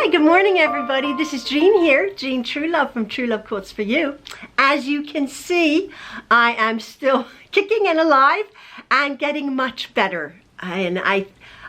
Hi, good morning everybody. This is Jean here, Jean Truelove from Truelove Quilts for You. As you can see, I am still kicking and alive and getting much better. And I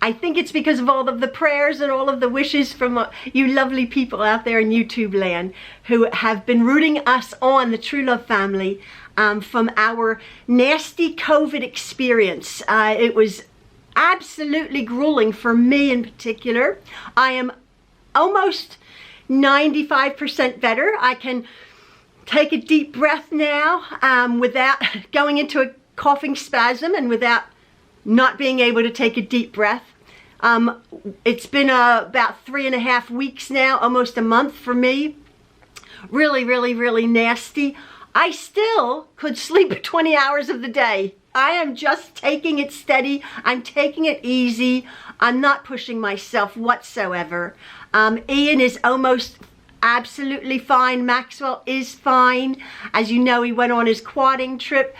think it's because of all of the prayers and all of the wishes from you lovely people out there in YouTube land who have been rooting us on, the Truelove family, from our nasty COVID experience. It was absolutely grueling for me in particular. I am almost 95% better. I can take a deep breath now without going into a coughing spasm and without not being able to take a deep breath. It's been about 3.5 weeks now, almost a month for me. Really nasty. I still could sleep 20 hours of the day. I am just taking it steady. I'm taking it easy. I'm not pushing myself whatsoever. Ian is almost absolutely fine. Maxwell is fine. As you know, he went on his quadding trip.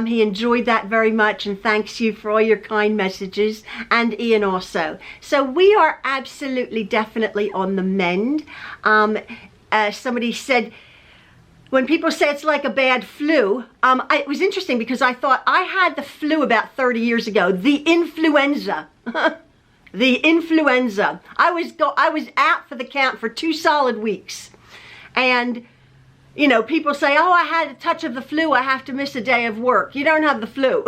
He enjoyed that very much, and thanks you for all your kind messages, and Ian also. So we are absolutely definitely on the mend. Somebody said, when people say it's like a bad flu, it was interesting because I thought I had the flu about 30 years ago, the influenza. The influenza. I was out for the count for 2 solid weeks. And, you know, people say, oh, I had a touch of the flu, I have to miss a day of work. You don't have the flu.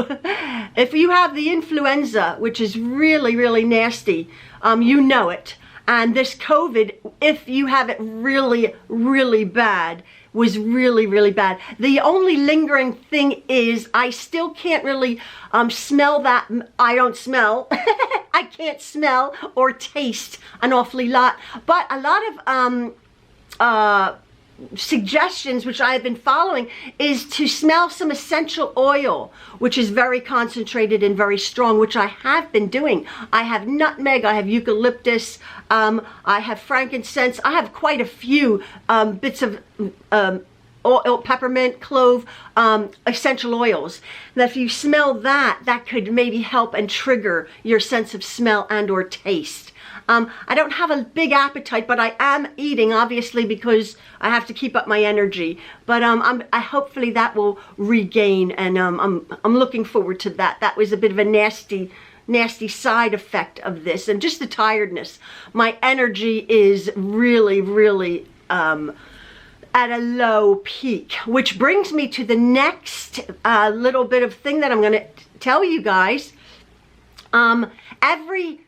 If you have the influenza, which is really nasty, you know it. And this COVID, if you have it really bad, was really bad. The only lingering thing is I still can't really smell that. I don't smell. I can't smell or taste an awfully lot. But a lot of suggestions which I have been following is to smell some essential oil, which is very concentrated and very strong, which I have been doing. I have nutmeg, I have eucalyptus, I have frankincense, I have quite a few bits of oil, peppermint, clove, essential oils. That if you smell that, that could maybe help and trigger your sense of smell and or taste. I don't have a big appetite, but I am eating, obviously, because I have to keep up my energy. But I hopefully that will regain, and I'm looking forward to that. That was a bit of a nasty side effect of this, and just the tiredness. My energy is really at a low peak, which brings me to the next little bit of thing that I'm going to tell you guys. Every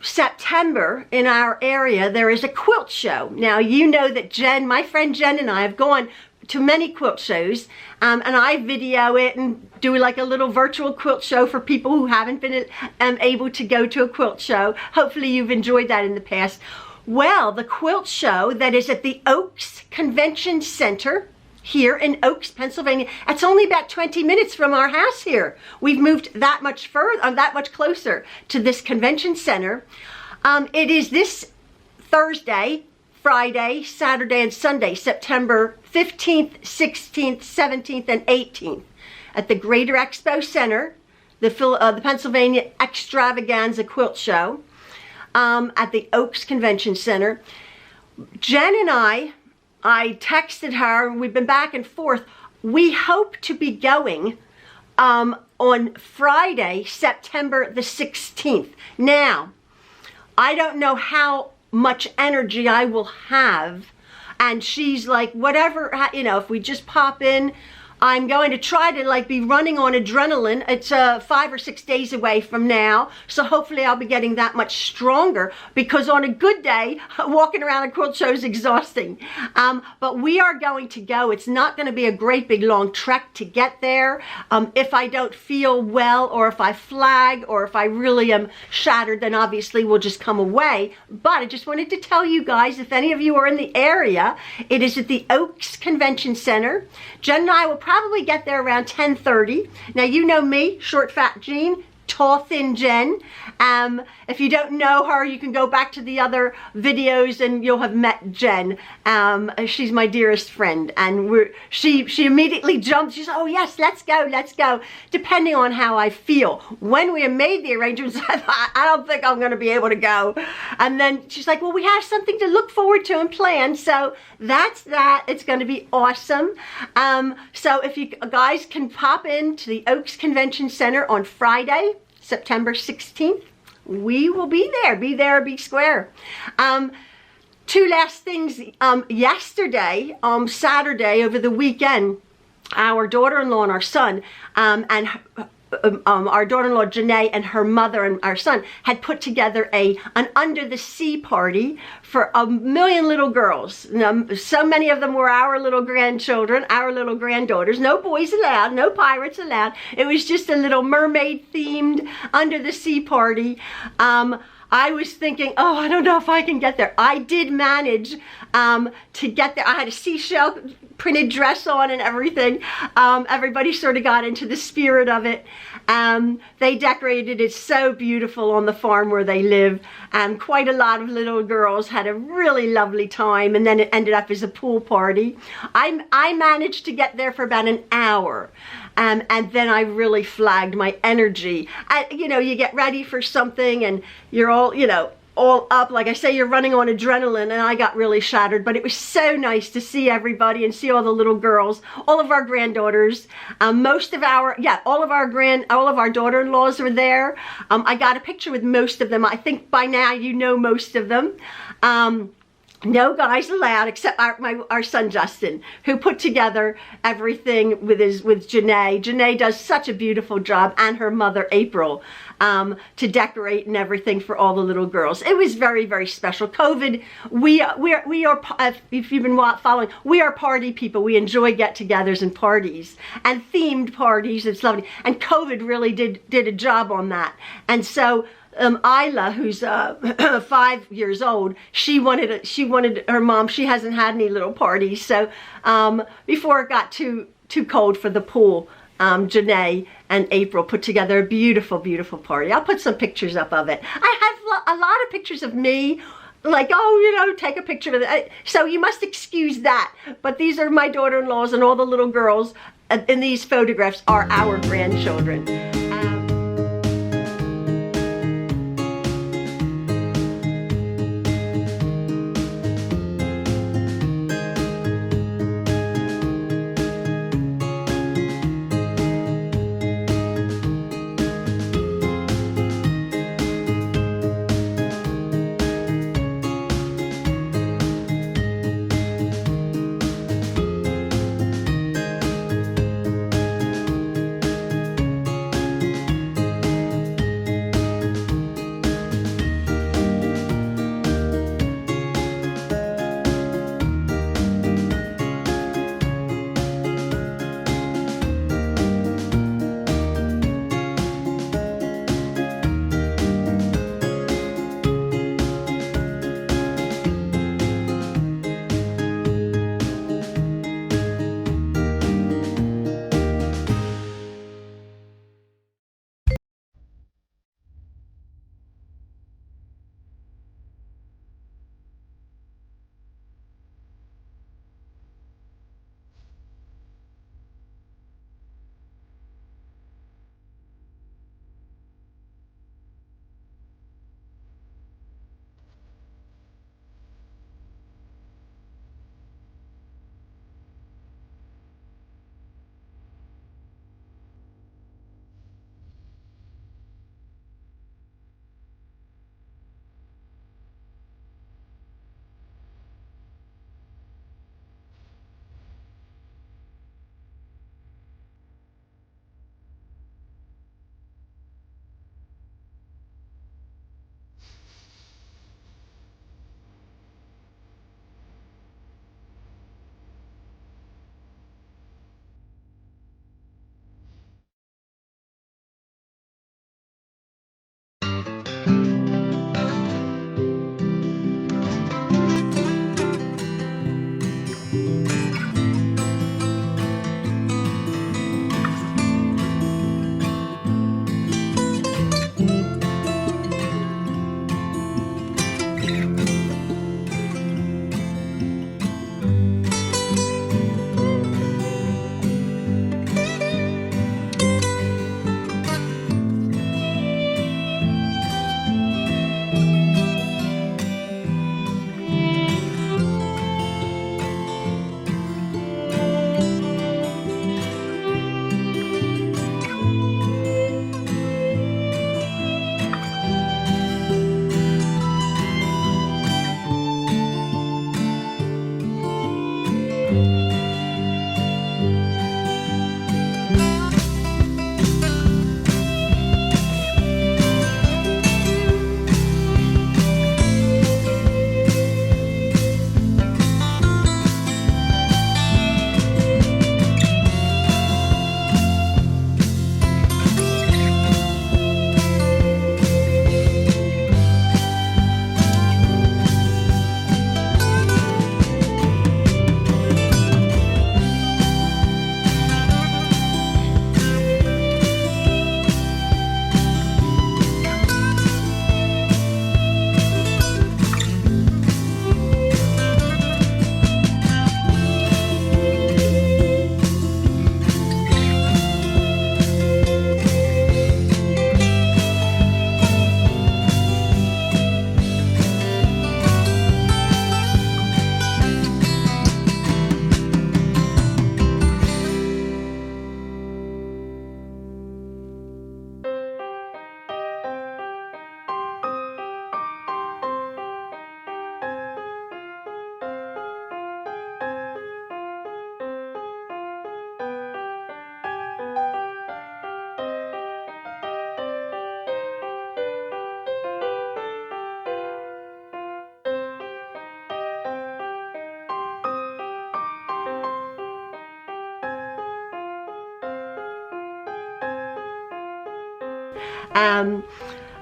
September in our area there is a quilt show. Now you know that Jen, my friend Jen, and I have gone to many quilt shows, and I video it and do like a little virtual quilt show for people who haven't been able to go to a quilt show. Hopefully you've enjoyed that in the past. Well, the quilt show that is at the Oaks Convention Center here in Oaks, Pennsylvania. It's only about 20 minutes from our house here. We've moved that much further, that much closer to this convention center. It is this Thursday, Friday, Saturday, and Sunday, September 15th, 16th, 17th, and 18th at the Greater Expo Center, the Pennsylvania Extravaganza Quilt Show at the Oaks Convention Center. Jen and I texted her, we've been back and forth. We hope to be going on Friday, September the 16th. Now, I don't know how much energy I will have, and she's like, whatever, you know, if we just pop in, I'm going to try to like be running on adrenaline. It's 5 or 6 days away from now, so hopefully I'll be getting that much stronger, because on a good day, walking around a quilt show is exhausting. But we are going to go. It's not going to be a great big long trek to get there. If I don't feel well, or if I flag, or if I really am shattered, then obviously we'll just come away. But I just wanted to tell you guys, if any of you are in the area, it is at the Oaks Convention Center. Jen and I will probably get there around 10:30. Now you know me, short fat Jean, Tall Thin Jen. If you don't know her, you can go back to the other videos and you'll have met Jen. She's my dearest friend, and she immediately jumped. She's, oh yes, let's go, depending on how I feel. When we made the arrangements, I thought, I don't think I'm going to be able to go. And then she's like, well, we have something to look forward to and plan. So that's that. It's going to be awesome. So if you guys can pop into the Oaks Convention Center on Friday, September 16th, we will be there. Be there, be square. Two last things. Yesterday, Saturday, over the weekend, our daughter-in-law and our son, and our daughter-in-law Janae and her mother and our son had put together an under the sea party for 1 million little girls. So many of them were our little grandchildren, our little granddaughters. No boys allowed, no pirates allowed. It was just a little mermaid themed under the sea party. I was thinking, oh, I don't know if I can get there. I did manage to get there. I had a seashell printed dress on and everything. Everybody sort of got into the spirit of it. They decorated it so beautiful on the farm where they live. Quite a lot of little girls had a really lovely time, and then it ended up as a pool party. I managed to get there for about an hour. And then I really flagged my energy. You know, you get ready for something and you're all, you know, all up. Like I say, you're running on adrenaline, and I got really shattered. But it was so nice to see everybody and see all the little girls, all of our granddaughters, all of our daughter-in-laws were there. I got a picture with most of them. I think by now you know most of them. No guys allowed except our son Justin, who put together everything with Janae. Janae does such a beautiful job, and her mother April, to decorate and everything for all the little girls. It was very, very special. COVID, we are, if you've been following, we are party people. We enjoy get-togethers and parties and themed parties. It's lovely. And COVID really did a job on that. And so Isla, who's 5 years old, she wanted her mom. She hasn't had any little parties, so before it got too cold for the pool, Janae and April put together a beautiful, beautiful party. I'll put some pictures up of it. I have a lot of pictures of me, like, oh, you know, take a picture of it. So you must excuse that. But these are my daughter-in-laws, and all the little girls in these photographs are our grandchildren.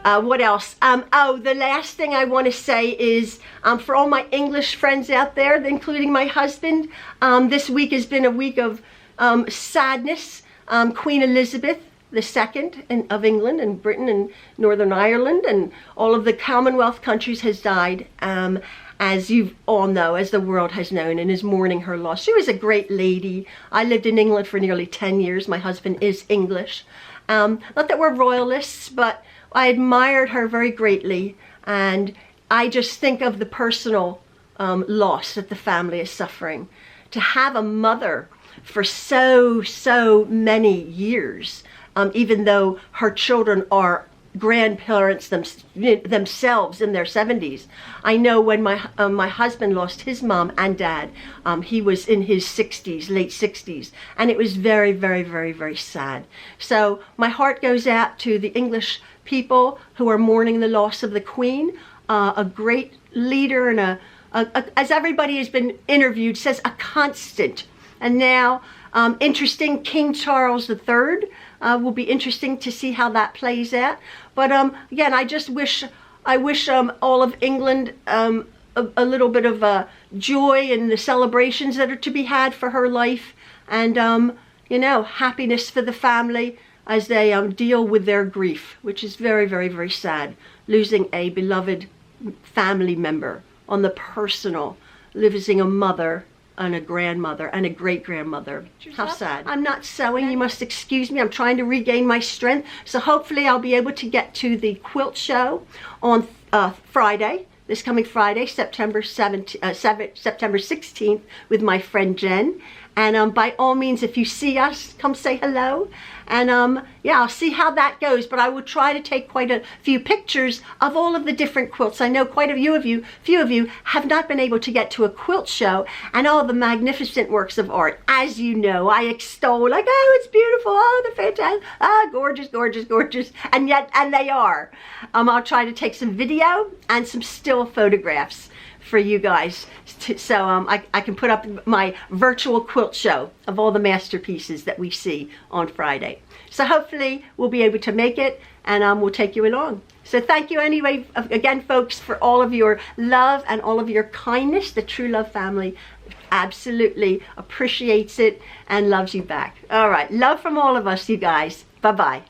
What else? Oh, the last thing I want to say is for all my English friends out there, including my husband, this week has been a week of sadness. Queen Elizabeth II of England and Britain and Northern Ireland and all of the Commonwealth countries has died, as you all know, as the world has known, and is mourning her loss. She was a great lady. I lived in England for nearly 10 years. My husband is English. Not that we're royalists, but I admired her very greatly, and I just think of the personal loss that the family is suffering. To have a mother for so many years, even though her children are grandparents themselves in their 70s. I know when my husband lost his mom and dad, he was in his 60s, late 60s, and it was very sad. So my heart goes out to the English people who are mourning the loss of the Queen, a great leader and as everybody has been interviewed says, a constant. And now interesting, King Charles III will be interesting to see how that plays out. But again, I wish all of England a little bit of joy in the celebrations that are to be had for her life, and you know, happiness for the family as they deal with their grief, which is very sad, losing a beloved family member on the personal, losing a mother and a grandmother and a great-grandmother. How sad. I'm not sewing, you must excuse me. I'm trying to regain my strength. So hopefully I'll be able to get to the quilt show on Friday, this coming Friday, September 16th with my friend Jen. And by all means, if you see us, come say hello. And yeah, I'll see how that goes. But I will try to take quite a few pictures of all of the different quilts. I know quite a few of you have not been able to get to a quilt show, and all the magnificent works of art. As you know, I extol, like, oh, it's beautiful, oh, they're fantastic, ah, gorgeous, gorgeous, gorgeous. And they are. I'll try to take some video and some still photographs for you guys, so I can put up my virtual quilt show of all the masterpieces that we see on Friday. So hopefully we'll be able to make it, and we'll take you along. So thank you anyway, again, folks, for all of your love and all of your kindness. The Truelove family absolutely appreciates it and loves you back. All right, love from all of us, you guys. Bye-bye.